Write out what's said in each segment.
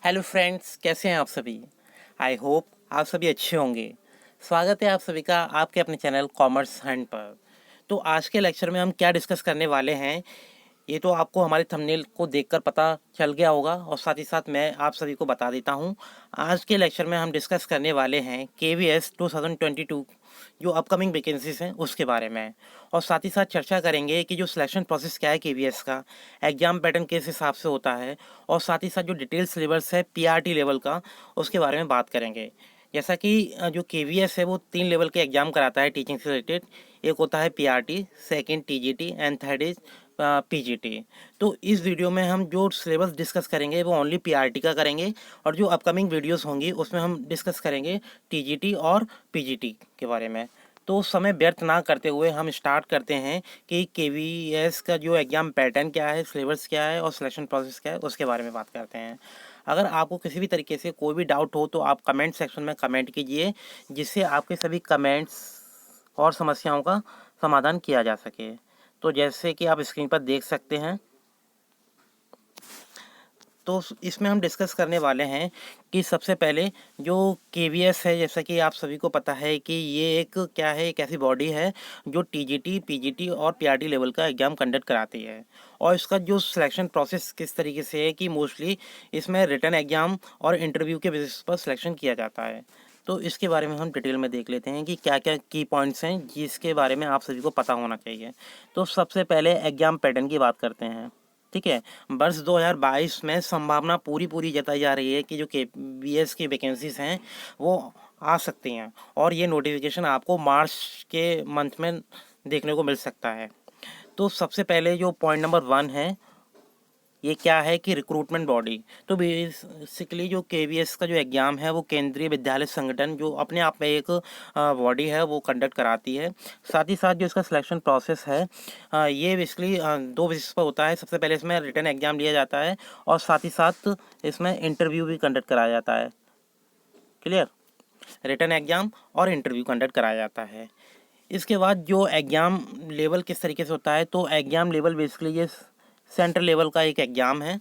Hello friends, कैसे हैं आप सभी। आई होप आप सभी अच्छे होंगे। स्वागत है आप सभी का आपके अपने चैनल कॉमर्स हंट पर। तो आज के लेक्चर में हम क्या डिस्कस करने वाले हैं, ये तो आपको हमारे थंबनेल को देखकर पता चल गया होगा, और साथ ही साथ मैं आप सभी को बता देता हूँ। आज के लेक्चर में हम डिस्कस करने वाले हैं KVS 2022 जो अपकमिंग वैकेंसीज हैं उसके बारे में, और साथ ही साथ चर्चा करेंगे कि जो सिलेक्शन प्रोसेस क्या है KVS का, एग्जाम पैटर्न किस हिसाब से होता है, और साथ ही साथ जो डिटेल सिलेबस है PRT लेवल का उसके बारे में बात करेंगे। जैसा कि जो KVS है वो 3 लेवल के एग्जाम कराता है टीचिंग से रिलेटेड। एक होता है PRT, second TGT and third is PGT। तो इस वीडियो में हम जो सिलेबस डिस्कस करेंगे वो ओनली PRT का करेंगे, और जो अपकमिंग वीडियोस होंगी उसमें हम डिस्कस करेंगे TGT और PGT के बारे में। तो समय व्यर्थ ना करते हुए हम स्टार्ट करते हैं कि KVS का जो एग्ज़ाम पैटर्न क्या है, सिलेबस क्या है और सिलेक्शन प्रोसेस क्या है उसके बारे में बात करते हैं। अगर आपको किसी भी तरीके से कोई भी डाउट हो तो आप कमेंट सेक्शन में कमेंट कीजिए, जिससे आपके सभी कमेंट्स और समस्याओं का समाधान किया जा सके। तो जैसे कि आप स्क्रीन पर देख सकते हैं, तो इसमें हम डिस्कस करने वाले हैं कि सबसे पहले जो KVS है, जैसा कि आप सभी को पता है कि ये एक क्या है, एक ऐसी बॉडी है जो TGT, PGT और PRT लेवल का एग्ज़ाम कंडक्ट कराती है। और इसका जो सिलेक्शन प्रोसेस किस तरीके से है कि मोस्टली इसमें रिटन एग्ज़ाम और इंटरव्यू के बेसिस पर सिलेक्शन किया जाता है। तो इसके बारे में हम डिटेल में देख लेते हैं कि क्या क्या की पॉइंट्स हैं जिसके बारे में आप सभी को पता होना चाहिए। तो सबसे पहले एग्ज़ाम पैटर्न की बात करते हैं। ठीक है, वर्ष 2022 में संभावना पूरी पूरी जताई जा रही है कि जो KVS की वैकेंसीज हैं वो आ सकती हैं, और ये नोटिफिकेशन आपको मार्च के मंथ में देखने को मिल सकता है। तो सबसे पहले जो पॉइंट नंबर 1 है, ये क्या है कि रिक्रूटमेंट बॉडी। तो बेसिकली जो KVS का जो एग्ज़ाम है वो केंद्रीय विद्यालय संगठन जो अपने आप में एक बॉडी है वो कंडक्ट कराती है। साथ ही साथ जो इसका सिलेक्शन प्रोसेस है, ये बेसिकली 2 बेसिस पर होता है। सबसे पहले इसमें रिटन एग्ज़ाम लिया जाता है, और साथ ही साथ इसमें इंटरव्यू भी कंडक्ट कराया जाता है। क्लियर, रिटन एग्ज़ाम और इंटरव्यू कंडक्ट कराया जाता है। इसके बाद जो एग्ज़ाम लेवल किस तरीके से होता है, तो एग्ज़ाम लेवल बेसिकली ये सेंट्रल लेवल का एक एग्ज़ाम है।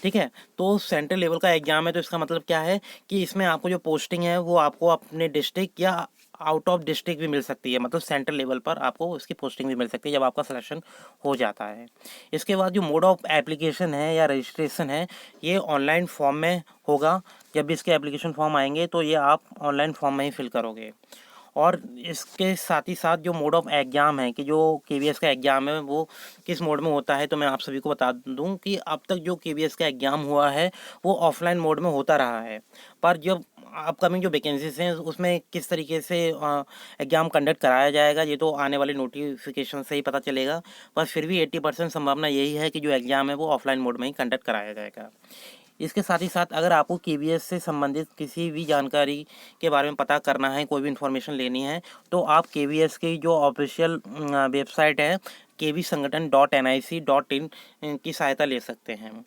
ठीक है, तो सेंट्रल लेवल का एग्ज़ाम है, तो इसका मतलब क्या है कि इसमें आपको जो पोस्टिंग है वो आपको अपने डिस्ट्रिक्ट या आउट ऑफ डिस्ट्रिक्ट भी मिल सकती है। मतलब सेंट्रल लेवल पर आपको उसकी पोस्टिंग भी मिल सकती है जब आपका सिलेक्शन हो जाता है। इसके बाद जो मोड ऑफ एप्लीकेशन है या रजिस्ट्रेशन है, ये ऑनलाइन फॉर्म में होगा। जब भी इसके एप्लीकेशन फॉर्म आएंगे तो ये आप ऑनलाइन फॉर्म में ही फिल करोगे। और इसके साथ ही साथ जो मोड ऑफ एग्ज़ाम है कि जो KVS का एग्ज़ाम है वो किस मोड में होता है, तो मैं आप सभी को बता दूं कि अब तक जो KVS का एग्ज़ाम हुआ है वो ऑफलाइन मोड में होता रहा है। पर जब अपकमिंग जो वैकेंसीज हैं उसमें किस तरीके से एग्ज़ाम कंडक्ट कराया जाएगा ये तो आने वाले नोटिफिकेशन से ही पता चलेगा। पर फिर भी 80% संभावना यही है कि जो एग्ज़ाम है वो ऑफलाइन मोड में ही कंडक्ट कराया जाएगा। इसके साथ ही साथ अगर आपको KVS से संबंधित किसी भी जानकारी के बारे में पता करना है, कोई भी इन्फॉर्मेशन लेनी है, तो आप KVS की जो ऑफिशियल वेबसाइट है kvsangathan.nic.in की सहायता ले सकते हैं।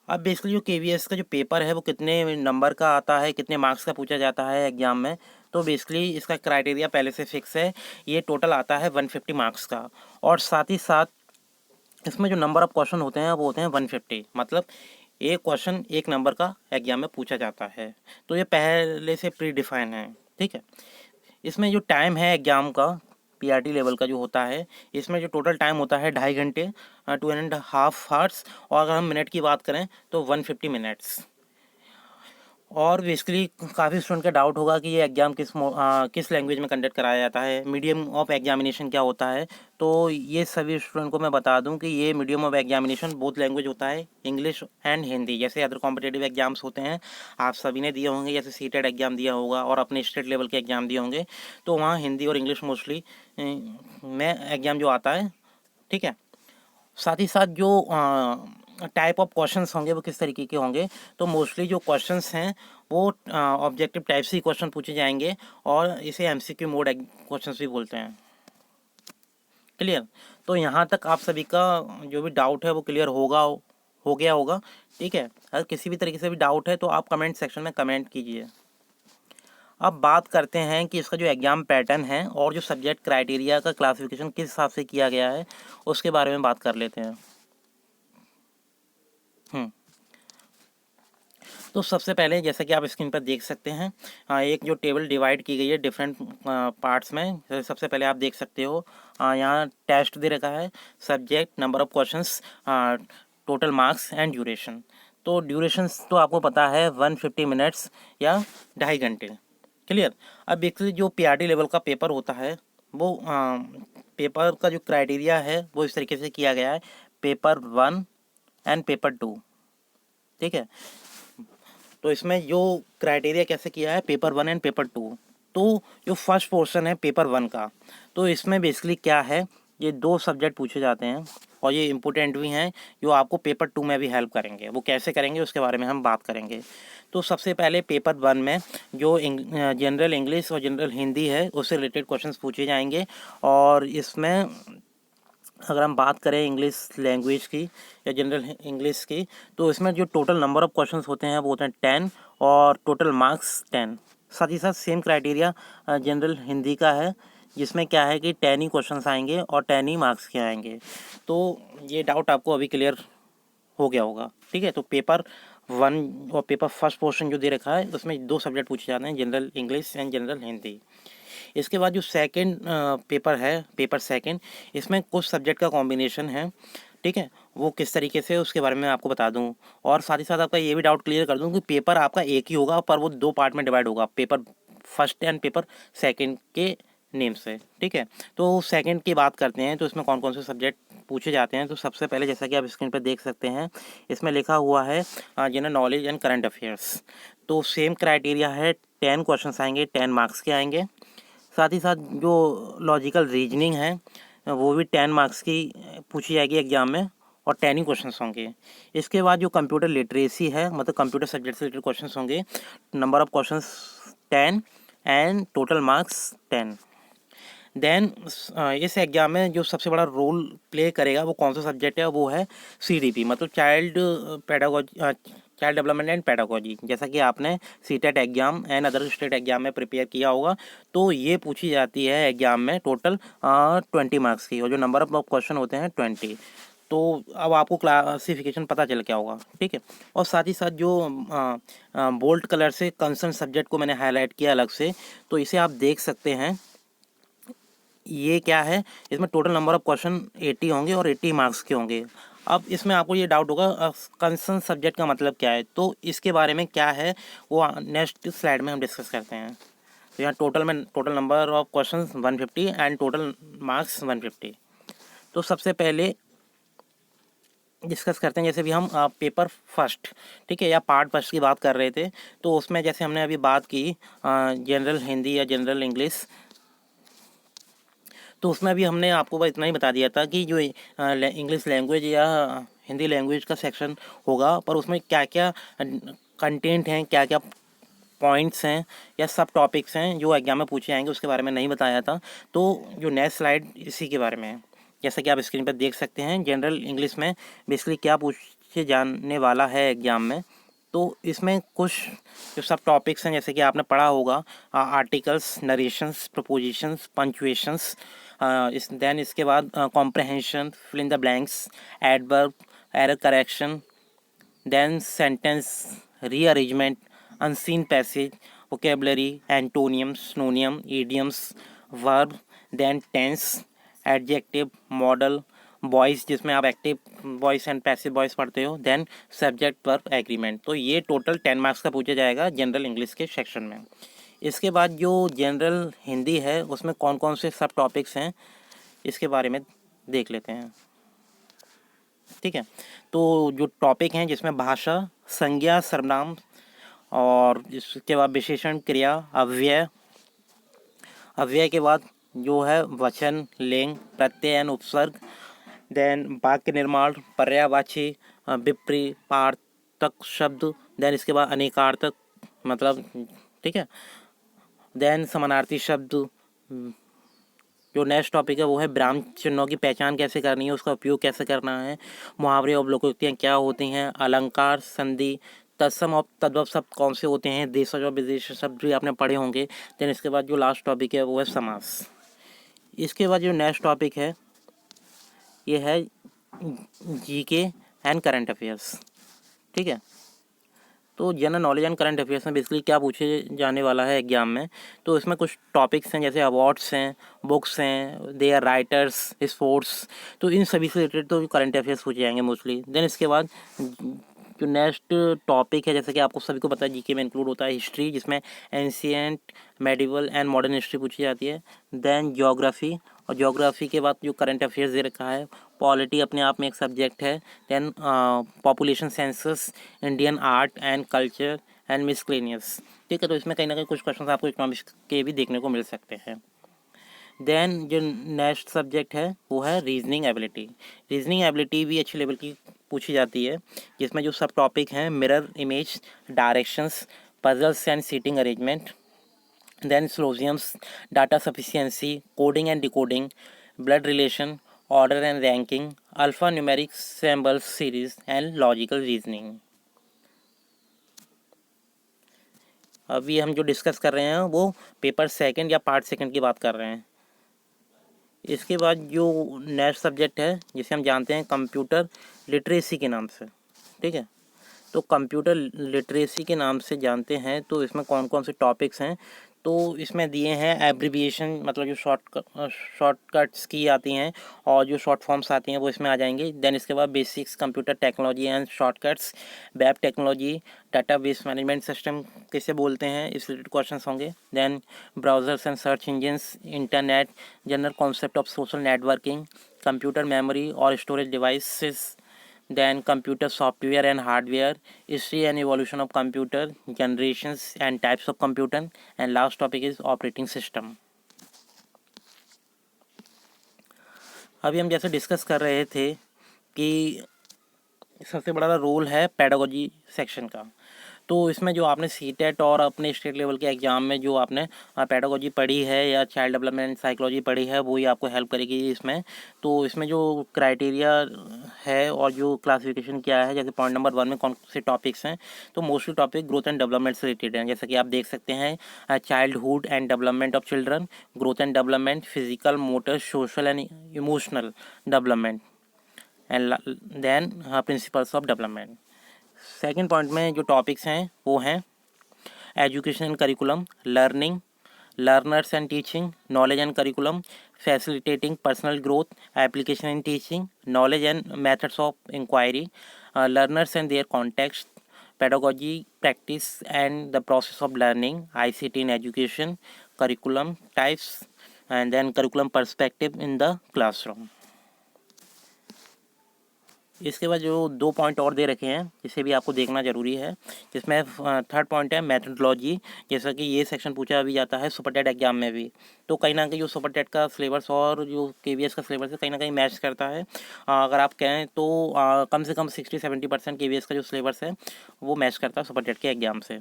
अब बेसिकली जो KVS का जो पेपर है वो कितने नंबर का आता है, कितने मार्क्स का पूछा जाता है एग्ज़ाम में, तो बेसिकली इसका क्राइटेरिया पहले से फिक्स है। ये टोटल आता है 150 मार्क्स का, और साथ ही साथ इसमें जो नंबर ऑफ क्वेश्चन होते हैं वो होते हैं 150। मतलब एक क्वेश्चन एक नंबर का एग्जाम में पूछा जाता है, तो ये पहले से प्री डिफाइन है। ठीक है, इसमें जो टाइम है एग्ज़ाम का PRT लेवल का जो होता है, इसमें जो टोटल टाइम होता है 2.5 घंटे, 2.5 आवर्स, और अगर हम मिनट की बात करें तो 150 मिनट्स। और बेसिकली काफ़ी स्टूडेंट का डाउट होगा कि ये एग्ज़ाम किस लैंग्वेज में कंडक्ट कराया जाता है, मीडियम ऑफ एग्जामिनेशन क्या होता है। तो ये सभी स्टूडेंट को मैं बता दूं कि ये medium of examination both language होता है, इंग्लिश एंड हिंदी। जैसे अदर कॉम्पिटेटिव एग्जाम्स होते हैं आप सभी ने दिए होंगे, जैसे सीटेट एग्ज़ाम दिया होगा और अपने स्टेट लेवल के एग्ज़ाम दिए होंगे, तो वहाँ हिंदी और इंग्लिश मोस्टली में एग्ज़ाम जो आता है। ठीक है, साथ ही साथ जो टाइप ऑफ क्वेश्चंस होंगे वो किस तरीके के होंगे, तो मोस्टली जो क्वेश्चंस हैं वो ऑब्जेक्टिव टाइप से क्वेश्चन पूछे जाएंगे, और इसे MCQ मोड क्वेश्चंस भी बोलते हैं। क्लियर, तो यहाँ तक आप सभी का जो भी डाउट है वो क्लियर हो गया होगा। ठीक है, अगर किसी भी तरीके से भी डाउट है तो आप कमेंट सेक्शन में कमेंट कीजिए। अब बात करते हैं कि इसका जो एग्ज़ाम पैटर्न है और जो सब्जेक्ट क्राइटेरिया का क्लासिफिकेशन किस हिसाब से किया गया है उसके बारे में बात कर लेते हैं। तो सबसे पहले जैसा कि आप स्क्रीन पर देख सकते हैं, एक जो टेबल डिवाइड की गई है डिफरेंट पार्ट्स में। सबसे पहले आप देख सकते हो यहाँ टेस्ट दे रखा है, subject, number of questions, total marks and duration. तो ड्यूरेशन तो आपको पता है 150 मिनट्स या 2.5 घंटे। क्लियर। अब बेसिकली जो पीआरटी लेवल का पेपर होता है वो पेपर का जो क्राइटेरिया है वो इस तरीके से किया गया है, पेपर 1 एंड पेपर 2। ठीक है। तो इसमें जो क्राइटेरिया कैसे किया है, पेपर 1 एंड पेपर 2। तो जो फर्स्ट पोर्शन है पेपर 1 का, तो इसमें बेसिकली क्या है, ये 2 सब्जेक्ट पूछे जाते हैं और ये इम्पोर्टेंट भी हैं जो आपको पेपर 2 में भी हेल्प करेंगे। वो कैसे करेंगे उसके बारे में हम बात करेंगे। तो सबसे पहले पेपर 1 में जो जनरल इंग्लिश और जनरल हिंदी है उससे रिलेटेड क्वेश्चंस पूछे जाएंगे। और इसमें अगर हम बात करें इंग्लिश लैंग्वेज की या जनरल इंग्लिश की, तो इसमें जो टोटल नंबर ऑफ़ क्वेश्चंस होते हैं वो होते हैं 10 और टोटल मार्क्स 10। साथ ही साथ सेम क्राइटेरिया जनरल हिंदी का है, जिसमें क्या है कि 10 ही क्वेश्चंस आएंगे और 10 ही मार्क्स के आएंगे। तो ये डाउट आपको अभी क्लियर हो गया होगा। ठीक है। तो पेपर 1 और पेपर फर्स्ट पोर्शन जो दे रखा है उसमें 2 सब्जेक्ट पूछे जाते हैं, general English and general Hindi. इसके बाद जो सेकंड पेपर है, पेपर सेकंड, इसमें कुछ सब्जेक्ट का कॉम्बिनेशन है। ठीक है। वो किस तरीके से उसके बारे में आपको बता दूं, और साथ ही साथ आपका ये भी डाउट क्लियर कर दूं कि पेपर आपका एक ही होगा पर वो 2 पार्ट में डिवाइड होगा, paper first and paper second के नेम से। ठीक है। तो सेकंड की बात करते हैं, तो इसमें कौन कौन से सब्जेक्ट पूछे जाते हैं। तो सबसे पहले जैसा कि आप स्क्रीन पर देख सकते हैं, इसमें लिखा हुआ है general knowledge and current affairs. तो सेम क्राइटेरिया है, 10 क्वेश्चन आएंगे, 10 मार्क्स के आएंगे। साथ ही साथ जो लॉजिकल रीजनिंग है वो भी 10 मार्क्स की पूछी जाएगी एग्जाम में और 10 ही क्वेश्चन होंगे। इसके बाद जो कंप्यूटर लिटरेसी है, मतलब कंप्यूटर सब्जेक्ट से रिलेटेड क्वेश्चन होंगे, number of question 10 and total marks 10। Then इस एग्ज़ाम में जो सबसे बड़ा रोल प्ले करेगा वो कौन सा सब्जेक्ट है, वो है सीडीपी, मतलब चाइल्ड डेवलपमेंट एंड पेडागोजी। जैसा कि आपने CTET exam and other state exam में प्रिपेयर किया होगा, तो ये पूछी जाती है एग्ज़ाम में टोटल 20 मार्क्स की, और जो नंबर ऑफ क्वेश्चन होते हैं 20। तो अब आपको क्लासिफिकेशन पता चल क्या होगा। ठीक है। और साथ ही साथ जो बोल्ड कलर से कंसर्न सब्जेक्ट को मैंने हाईलाइट किया अलग से, तो इसे आप देख सकते हैं। ये क्या है, इसमें टोटल नंबर ऑफ क्वेश्चन 80 होंगे और 80 मार्क्स के होंगे। अब इसमें आपको ये डाउट होगा कंसर्न सब्जेक्ट का मतलब क्या है, तो इसके बारे में क्या है वो नेक्स्ट स्लाइड में हम डिस्कस करते हैं। तो यहाँ total number of question 150 and total marks 150। तो सबसे पहले डिस्कस करते हैं, जैसे भी हम पेपर फर्स्ट, ठीक है, या पार्ट फर्स्ट की बात कर रहे थे, तो उसमें जैसे हमने अभी बात की जनरल हिंदी या जनरल इंग्लिश, तो उसमें भी हमने आपको बस इतना ही बता दिया था कि जो इंग्लिश लैंग्वेज या हिंदी लैंग्वेज का सेक्शन होगा, पर उसमें क्या क्या कंटेंट हैं, क्या क्या पॉइंट्स हैं या सब टॉपिक्स हैं जो एग्जाम में पूछे जाएंगे, उसके बारे में नहीं बताया था। तो जो नेक्स्ट स्लाइड इसी के बारे में है, जैसा कि आप स्क्रीन पर देख सकते हैं। जनरल इंग्लिश में बेसिकली क्या पूछे जाने वाला है एग्ज़ाम में, तो इसमें कुछ जो सब टॉपिक्स हैं जैसे कि आपने पढ़ा होगा, articles, narrations, prepositions, punctuations, then इसके बाद comprehension, fill in the blanks, adverb, error correction, then sentence rearrangement, unseen passage, vocabulary, antonym, synonym, idioms, verb, then tense, adjective, modal, voice जिसमें आप active voice and passive voice पढ़ते हो, then subject verb agreement. तो ये total 10 marks का पूछा जाएगा general English के सेक्शन में। इसके बाद जो जनरल हिंदी है उसमें कौन कौन से सब टॉपिक्स हैं इसके बारे में देख लेते हैं। ठीक है। तो जो टॉपिक हैं जिसमें भाषा, संज्ञा, सर्वनाम, और इसके बाद विशेषण, क्रिया, अव्यय, अव्यय के बाद जो है वचन, लिंग, प्रत्यय एंड उपसर्ग, देन वाक्य निर्माण, पर्यायवाची, विपरीतार्थक शब्द, देन इसके बाद अनेकार्थक मतलब, ठीक है, देन समानार्थी शब्द। जो नेक्स्ट टॉपिक है वो है विराम चिन्हों की पहचान कैसे करनी है, उसका उपयोग कैसे करना है, मुहावरे और लोकोक्तियाँ क्या होती हैं, अलंकार, संधि, तत्सम और तद्भव शब्द कौन से होते हैं, देशज और विदेश शब्द भी आपने पढ़े होंगे। देन इसके बाद जो लास्ट टॉपिक है वो है समास। इसके बाद जो नेक्स्ट टॉपिक है ये है जीके एंड करंट अफेयर्स। ठीक है। तो general knowledge and current affairs में बेसिकली क्या पूछे जाने वाला है एग्जाम में, तो इसमें कुछ टॉपिक्स हैं जैसे अवार्ड्स हैं, बुक्स हैं, दे आर राइटर्स, स्पोर्ट्स, तो इन सभी से रिलेटेड तो करंट अफेयर्स पूछे जाएंगे मोस्टली। देन इसके बाद जो नेक्स्ट टॉपिक है, जैसे कि आपको सभी को पता है जीके में इंक्लूड होता है हिस्ट्री, जिसमें ancient, medieval and modern history पूछी जाती है। देन ज्योग्राफी, और ज्योग्राफी के बाद जो करंट अफेयर्स दे रखा है, पॉलिटी अपने आप में एक सब्जेक्ट है। Then population census, Indian art and culture and miscellaneous. ठीक है, तो इसमें कहीं ना कहीं कुछ क्वेश्चन आपको इकोनॉमिक्स के भी देखने को मिल सकते हैं। देन जो नेक्स्ट सब्जेक्ट है वो है रीजनिंग एबिलिटी। रीजनिंग एबिलिटी भी अच्छी लेवल की पूछी जाती है, जिसमें जो सब टॉपिक हैं mirror image, directions, puzzles and seating arrangement, then syllogisms, data sufficiency, coding and decoding, blood relation, order and ranking, alphanumeric symbols series and logical reasoning। अभी हम जो डिस्कस कर रहे हैं वो पेपर सेकंड या पार्ट सेकंड की बात कर रहे हैं। इसके बाद जो नेक्स्ट सब्जेक्ट है जिसे हम जानते हैं कंप्यूटर लिटरेसी के नाम से। ठीक है, तो कंप्यूटर लिटरेसी के नाम से जानते हैं, तो इसमें कौन कौन से टॉपिक्स हैं, तो इसमें दिए हैं एब्रिविएशन, मतलब जो शॉर्टकट्स की आती हैं और जो शॉर्ट फॉर्म्स आती हैं वो इसमें आ जाएंगे। देन इसके बाद basics computer technology and shortcuts, web technology, database management system किसे बोलते हैं, इस रिलेटेड क्वेश्चन होंगे। Then browsers and search engines, internet, general concept of social networking, computer memory और storage devices, then computer software and hardware, history and evolution of computer, generations and types of computer, and last topic is operating system। अभी हम जैसे discuss कर रहे थे कि सबसे बड़ा रोल है पेडागोजी सेक्शन का, तो इसमें जो आपने सीटेट और अपने स्टेट लेवल के एग्ज़ाम में जो आपने पेडागोजी पढ़ी है या चाइल्ड डेवलपमेंट साइकोलॉजी पढ़ी है, वही आपको हेल्प करेगी इसमें। तो इसमें जो क्राइटेरिया है और जो क्लासिफिकेशन क्या है, जैसे पॉइंट नंबर 1 में कौन से टॉपिक्स हैं, तो mostly topic growth and development से रिलेटेड हैं। जैसे कि आप देख सकते हैं childhood and development of children, growth and development, physical, motor, social and emotional development, and then principles of development. Second point में जो टॉपिक्स हैं वो हैं education and curriculum, learning, learners and teaching, knowledge and curriculum, facilitating personal growth, application and teaching, knowledge and methods of inquiry, learners and their context, pedagogy, practice and the process of learning, ICT in education, curriculum types, and then curriculum perspective in the classroom। इसके बाद जो 2 point और दे रखे हैं जिसे भी आपको देखना ज़रूरी है, जिसमें थर्ड पॉइंट है मेथडोलॉजी। जैसा कि ये सेक्शन पूछा भी जाता है सुपर टेट एग्जाम में भी, तो कहीं ना कहीं जो सुपर टेट का सिलेबस और जो केवीएस का सिलेबस है कहीं ना कहीं मैच करता है। अगर आप कहें तो कम से कम 60-70% केवीएस का जो सिलेबस है वो मैच करता है सुपर टेट के एग्ज़ाम से।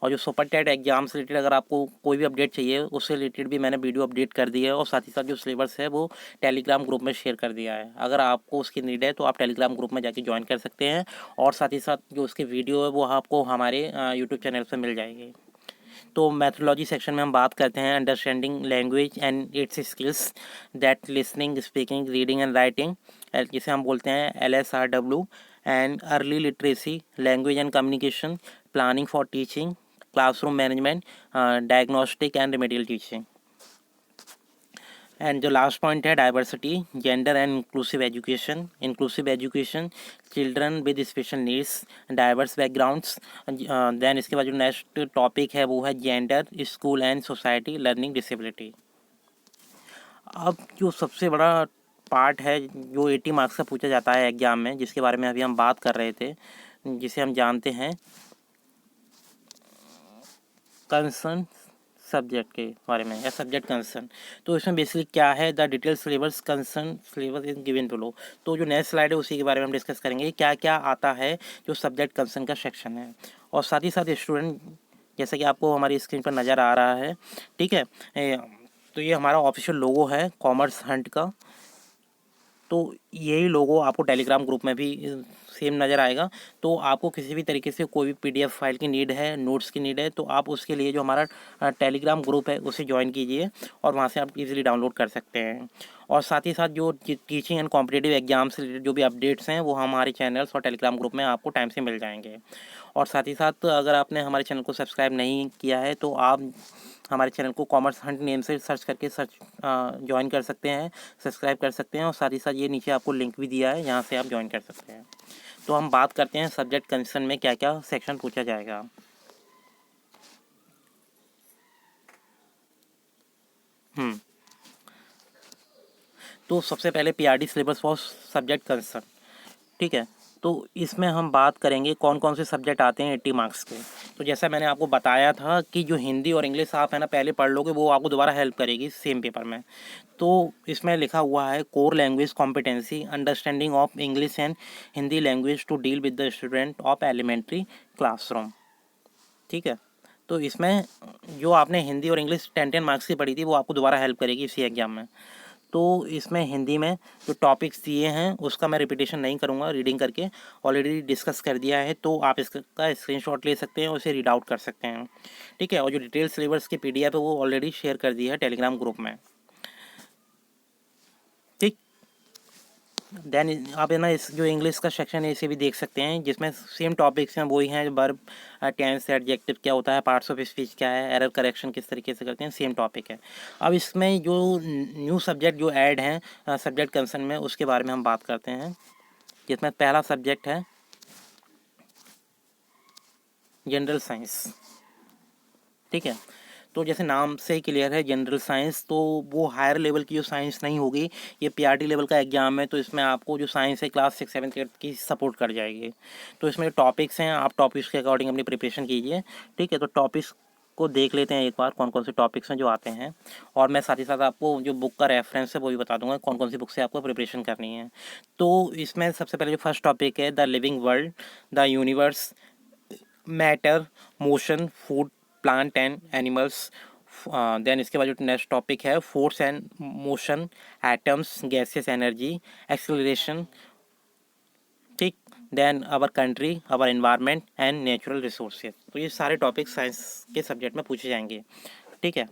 और जो सुपर टेट एग्जाम से रिलेटेड अगर आपको कोई भी अपडेट चाहिए, उससे रिलेटेड भी मैंने वीडियो अपडेट कर दी है, और साथ ही साथ जो सिलेबस है वो टेलीग्राम ग्रुप में शेयर कर दिया है। अगर आपको उसकी नीड है तो आप टेलीग्राम ग्रुप में जाके ज्वाइन कर सकते हैं, और साथ ही साथ जो उसकी वीडियो है वो आपको हमारे यूट्यूब चैनल पर मिल जाएगी। तो मैथोलॉजी सेक्शन में हम बात करते हैं understanding language and its skills, that listening, speaking, reading and writing, जिसे हम बोलते हैं LSRW, and early literacy, language and communication, planning for teaching, classroom management, diagnostic and remedial teaching. And जो लास्ट पॉइंट है diversity, gender and inclusive education, children with special needs, diverse backgrounds. Then इसके बाद जो next topic है वो है gender, school and society, learning disability. अब जो सबसे बड़ा पार्ट है जो 80 मार्क्स का पूछा जाता है एग्जाम में, जिसके बारे में अभी हम बात कर रहे थे, जिसे हम जानते हैं कंसर्न सब्जेक्ट के बारे में, या सब्जेक्ट कंसर्न। तो इसमें बेसिकली क्या है, the detail syllabus concern syllabus is given below. तो जो नेक्स्ट स्लाइड है उसी के बारे में हम डिस्कस करेंगे, क्या क्या आता है जो सब्जेक्ट कंसर्न का सेक्शन है। और साथ ही साथ स्टूडेंट, जैसा कि आपको हमारी स्क्रीन पर नज़र आ रहा है, ठीक है, तो ये हमारा ऑफिशियल लोगो है कॉमर्स हंट का। तो यही लोगो आपको टेलीग्राम ग्रुप में भी सेम नज़र आएगा। तो आपको किसी भी तरीके से कोई भी पीडीएफ फाइल की नीड है, नोट्स की नीड है, तो आप उसके लिए जो हमारा टेलीग्राम ग्रुप है उसे ज्वाइन कीजिए और वहाँ से आप इजीली डाउनलोड कर सकते हैं। और साथ ही साथ जो टीचिंग एंड कॉम्पिटिटिव एग्जाम से रिलेटेड जो भी अपडेट्स हैं वो हमारे चैनल्स और टेलीग्राम ग्रुप में आपको टाइम से मिल जाएंगे। और साथ ही साथ अगर आपने हमारे चैनल को सब्सक्राइब नहीं किया है तो आप हमारे चैनल को कॉमर्स हंट नेम से सर्च करके ज्वाइन कर सकते हैं, सब्सक्राइब कर सकते हैं। और साथ ही साथ ये नीचे आपको लिंक भी दिया है, यहाँ से आप ज्वाइन कर सकते हैं। तो हम बात करते हैं सब्जेक्ट कंसेशन में क्या क्या सेक्शन पूछा जाएगा। तो सबसे पहले PRD syllabus for subject concern, ठीक है। तो इसमें हम बात करेंगे कौन कौन से सब्जेक्ट आते हैं 80 मार्क्स के। तो जैसा मैंने आपको बताया था कि जो हिंदी और इंग्लिश आप है ना पहले पढ़ लोगे वो आपको दोबारा हेल्प करेगी सेम पेपर में। तो इसमें लिखा हुआ है core language competency, understanding of English and Hindi language to deal with the student of elementary classroom, ठीक है। तो इसमें जो आपने हिंदी और इंग्लिश 10 मार्क्स की पढ़ी थी वो आपको दोबारा हेल्प करेगी इसी एग्जाम में। तो इसमें हिंदी में जो टॉपिक्स दिए हैं उसका मैं रिपीटेशन नहीं करूँगा, रीडिंग करके ऑलरेडी डिस्कस कर दिया है। तो आप इसका स्क्रीनशॉट ले सकते हैं और इसे रीड आउट कर सकते हैं, ठीक है। और जो डिटेल सिलेबस की पीडीएफ है वो ऑलरेडी शेयर कर दी है टेलीग्राम ग्रुप में, ठीक। देन आप है ना इस जो इंग्लिश का सेक्शन है इसे भी देख सकते हैं, जिसमें सेम टॉपिक्स हैं वही हैं, वर्ब, टेंस, एडजेक्टिव क्या होता है, पार्ट्स ऑफ स्पीच क्या है, एरर करेक्शन किस तरीके से करते हैं, सेम टॉपिक है। अब इसमें जो न्यू सब्जेक्ट जो ऐड हैं सब्जेक्ट कंसर्न में उसके बारे में हम बात करते हैं, जिसमें पहला सब्जेक्ट है जनरल साइंस, ठीक है। तो जैसे नाम से ही क्लियर है जनरल साइंस, तो वो हायर लेवल की जो साइंस नहीं होगी, ये पीआरटी लेवल का एग्जाम है। तो इसमें आपको जो साइंस है क्लास 6, 7, 8 की सपोर्ट कर जाएगी। तो इसमें जो टॉपिक्स हैं आप टॉपिक्स के अकॉर्डिंग अपनी प्रिपरेशन कीजिए, ठीक है। तो टॉपिक्स को देख लेते हैं एक बार कौन कौन से टॉपिक्स हैं जो आते हैं, और मैं साथ ही साथ आपको जो बुक का रेफरेंस है वो भी बता दूंगा कौन कौन सी बुक से आपको प्रिपरेशन करनी है। तो इसमें सबसे पहले जो फर्स्ट टॉपिक है the living world, the universe, matter, motion, food, plant and animals. Then इसके बाद जो नेक्स्ट टॉपिक है force and motion, atoms, gases, energy, acceleration, ठीक। Then our country, our environment and natural resources. तो ये सारे topic science के subject में पूछे जाएंगे, ठीक है।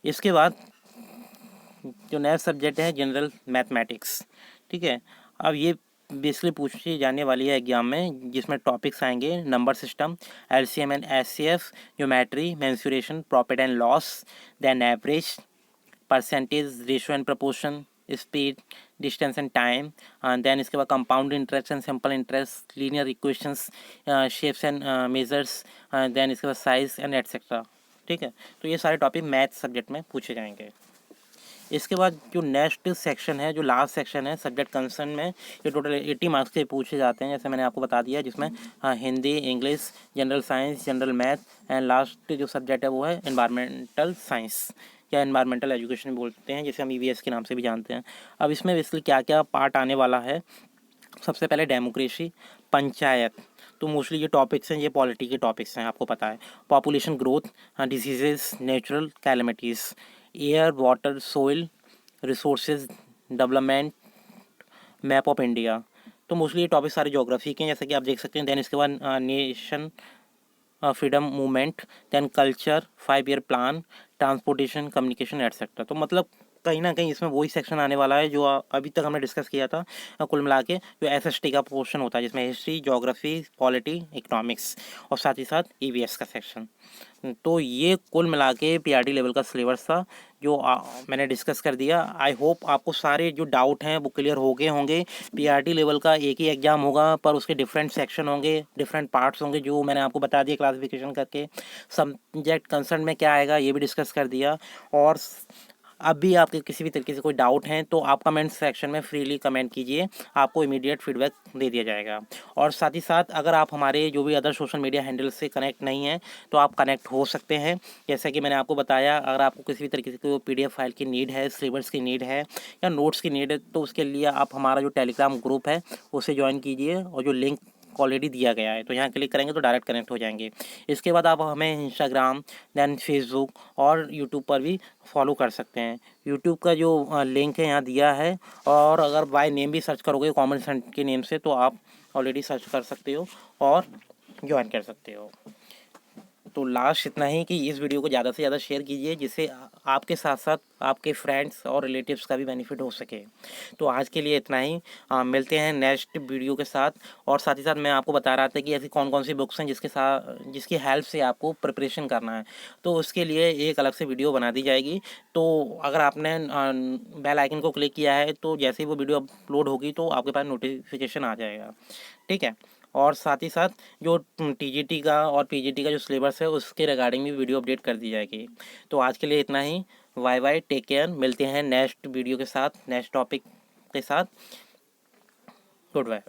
इसके बाद जो नया सब्जेक्ट है जनरल मैथमेटिक्स, ठीक है। अब ये बेसिकली पूछी जाने वाली है एग्जाम में, जिसमें टॉपिक्स आएंगे number system, LCM and HCF, geometry, mensuration, profit and loss, then average, percentage, ratio and proportion, speed, distance and time, then इसके बाद compound interest and simple interest, linear equations, shapes and measures, then इसके बाद size and etcetera, ठीक है। तो ये सारे topic math subject में पूछे जाएंगे। इसके बाद जो नेक्स्ट सेक्शन है, जो लास्ट सेक्शन है सब्जेक्ट कंसर्न में, ये टोटल 80 मार्क्स के पूछे जाते हैं, जैसे मैंने आपको बता दिया, जिसमें Hindi, English, general science, general math and last जो सब्जेक्ट है वो है एनवायरमेंटल साइंस या एनवायरमेंटल एजुकेशन बोलते हैं, जिसे हम ईवीएस के नाम से भी जानते हैं। अब इसमें बेसिकली क्या क्या पार्ट आने वाला है, सबसे पहले डेमोक्रेसी, पंचायत। तो मोस्टली ये टॉपिक्स हैं, ये पॉलिटी के टॉपिक्स हैं, आपको पता है। Population growth, diseases, natural calamities, air, water, soil, resources, development, map of India. तो मोस्टली ये टॉपिक सारे ज्योग्राफी के हैं, जैसे कि आप देख सकते हैं। देन इसके बाद nation freedom movement, then culture, 5 year plan, transportation, communication etcetera. तो मतलब कहीं ना कहीं इसमें वही सेक्शन आने वाला है जो अभी तक हमने डिस्कस किया था। कुल मिला के जो एसएसटी का पोर्शन होता है, जिसमें हिस्ट्री, ज्योग्राफी, पॉलिटी, इकोनॉमिक्स और साथ ही साथ ईवीएस का सेक्शन। तो ये कुल मिला के पीआरटी लेवल का सिलेबस था जो मैंने डिस्कस कर दिया। आई होप आपको सारे जो डाउट हैं वो क्लियर हो गए होंगे। पीआरटी लेवल का एक ही एग्जाम होगा, पर उसके डिफरेंट सेक्शन होंगे, डिफरेंट पार्ट्स होंगे, जो मैंने आपको बता दिया क्लासिफिकेशन करके। सब्जेक्ट कंसर्न में क्या आएगा ये भी डिस्कस कर दिया। और अब भी आपके किसी भी तरीके से कोई डाउट हैं तो आप कमेंट सेक्शन में फ्रीली कमेंट कीजिए, आपको इमीडिएट फीडबैक दे दिया जाएगा। और साथ ही साथ अगर आप हमारे जो भी अदर सोशल मीडिया हैंडल से कनेक्ट नहीं हैं तो आप कनेक्ट हो सकते हैं। जैसा कि मैंने आपको बताया, अगर आपको किसी भी तरीके से कोई पीडीएफ फाइल की नीड है, सिलेबस की नीड है या नोट्स की नीड है, तो उसके लिए आप हमारा जो टेलीग्राम ग्रुप है उसे ज्वाइन कीजिए, और जो लिंक ऑलरेडी दिया गया है तो यहाँ क्लिक करेंगे तो डायरेक्ट कनेक्ट हो जाएंगे। इसके बाद आप हमें इंस्टाग्राम, देन फेसबुक और यूट्यूब पर भी फॉलो कर सकते हैं। यूट्यूब का जो लिंक है यहाँ दिया है, और अगर बाय नेम भी सर्च करोगे कॉमन सेंस के नेम से तो आप ऑलरेडी सर्च कर सकते हो और ज्वाइन कर सकते हो। तो लास्ट इतना ही कि इस वीडियो को ज़्यादा से ज़्यादा शेयर कीजिए, जिससे आपके साथ साथ आपके फ्रेंड्स और रिलेटिव्स का भी बेनिफिट हो सके। तो आज के लिए इतना ही। मिलते हैं नेक्स्ट वीडियो के साथ। और साथ ही साथ मैं आपको बता रहा था कि ऐसी कौन कौन सी बुक्स हैं जिसकी हेल्प से आपको प्रिपरेशन करना है, तो उसके लिए एक अलग से वीडियो बना दी जाएगी। तो अगर आपने बेल आइकन को क्लिक किया है तो जैसे ही वो वीडियो अपलोड होगी तो आपके पास नोटिफिकेशन आ जाएगा, ठीक है। और साथ ही साथ जो टीजीटी का और पीजीटी का जो सिलेबस है उसके रिगार्डिंग भी वीडियो अपडेट कर दी जाएगी। तो आज के लिए इतना ही। Bye bye, take care. मिलते हैं नेक्स्ट वीडियो के साथ, नेक्स्ट टॉपिक के साथ। Good bye.